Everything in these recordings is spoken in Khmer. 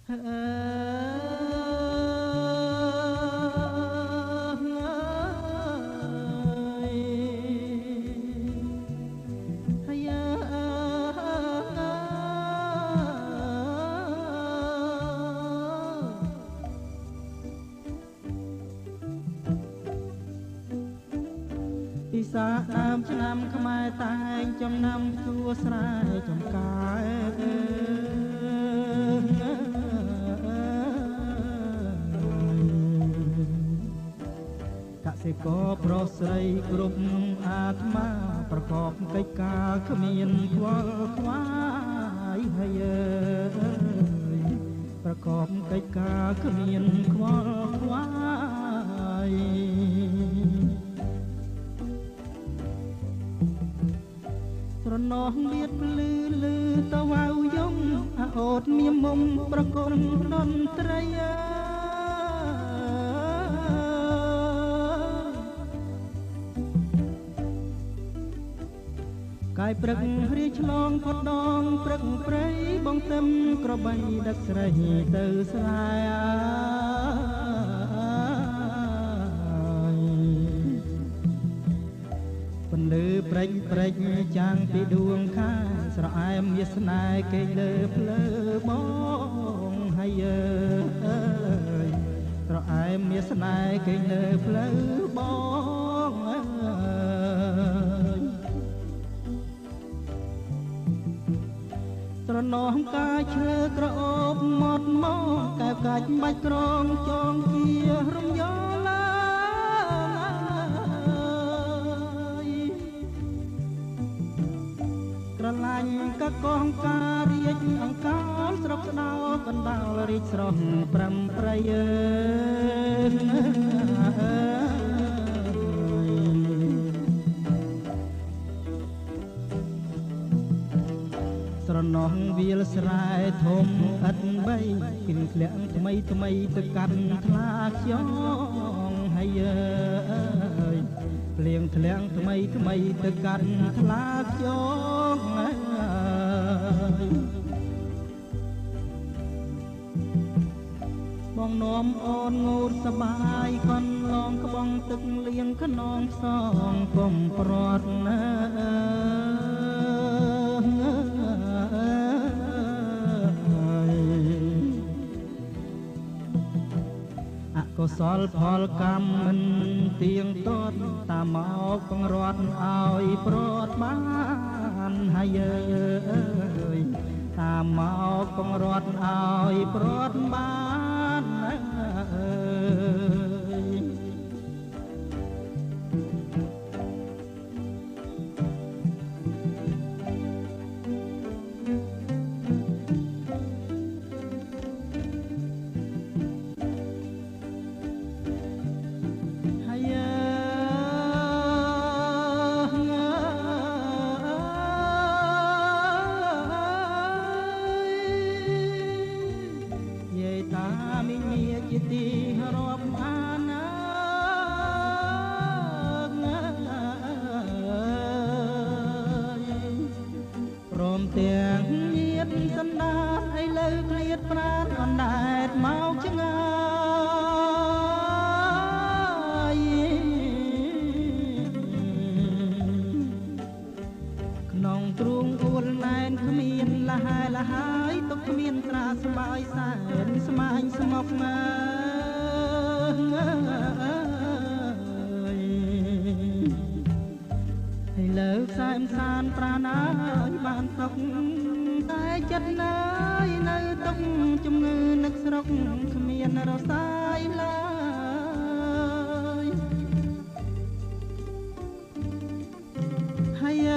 ពិសាដើមឆ្នាំខ្មែរតែងចំណាំជួស្រែចំការកសិករប្រុសស្រីគ្រប់អាត្មាប្រកបកិច្ចការគ្មានខ្វល់ខ្វាយហើយប្រកបកិច្ចការគ្មានខ្វល់ខ្វាយស្រណោះមានលឺលឺតវ៉ៅយំអាអូតមានមុំប្រគំតន្ត្រីកាយព្រឹករៀបឆ្លងផុតដងព្រឹកព្រៃបងទឹមក្របីដឹកស្រីទៅស្រែពន្លឺព្រិចព្រិចចាំងពីដួងខាស្រអែមវាសនាគេលើភ្លើបងហើយអើយស្រអែមវាសនាគេលើភ្លើបងអើយស្រណោះកាឈើក្រអូបមកមកកែបកាច់បាច់ក្រងចងជារំយោឡាក្រឡាញ់កកងការរៀបអង្កោលស្រុកស្ដោកណ្ដាលរីកស្រស់ប្រំប្រៃស្រណោះវាលស្រែធំឥតបីគិនធ្លាក់ថ្មីថ្មីទៅកាន់ខ្លាខ្យងហើយអើយភ្លៀងធ្លាក់ថ្មីថ្មីទៅកាន់ខ្លាខ្យងបងនាំអូនងូតសបាយកន្លងក្បងទឹកលៀងខ្នងផ្សងកុំប្រត់ណាកុសលផលកម្មមិនទៀងទាត់តាមមកពងរត់ឲ្យប្រត់បានហើយអើយតាមមកពងរត់ឲ្យប្រត់បានអើយជាទីរាប់អានព្រមទាំងមានសណ្ដាតឲ្យលើឃ្លាតប្រាណអណ្ដែតមកឆ្ងាយក្នុងទ្រូងអួលណែនគ្មានលហើយលហើយទុកគ្មានត្រាស្បាយសែនស្មាញស្មុកណាហើយលើខ្សែមសានប្រាណាយបានទុកតែចិត្តណាយនៅទុកជំងឺនឹកស្រុកគ្មានរសាយឡើយហើយ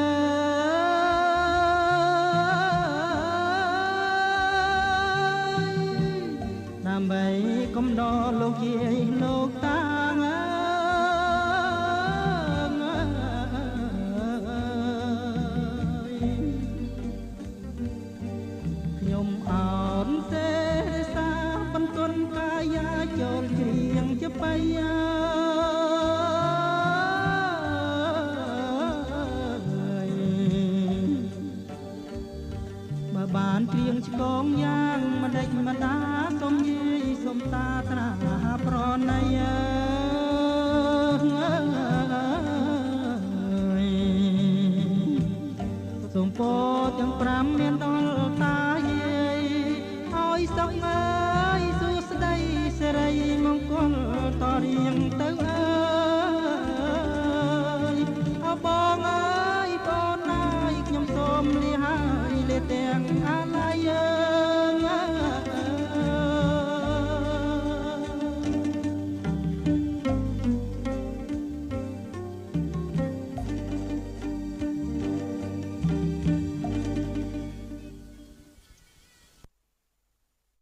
ដើម្បីកំដរលោកយាយលោកតាខ្ញុំអោនទេសាបន្ទន់កាយាចូលច្រៀងជាបៃបើបានច្រៀងឆ្កងយ៉ាង ងម្ដេចម្ដាសូមយាយសូមតាត្រាប្រណីសូមពោទាំង5មានដល់តាយាយឲ្យសុខអើយសួស្ដីសិរីមង្គលតរៀងទៅ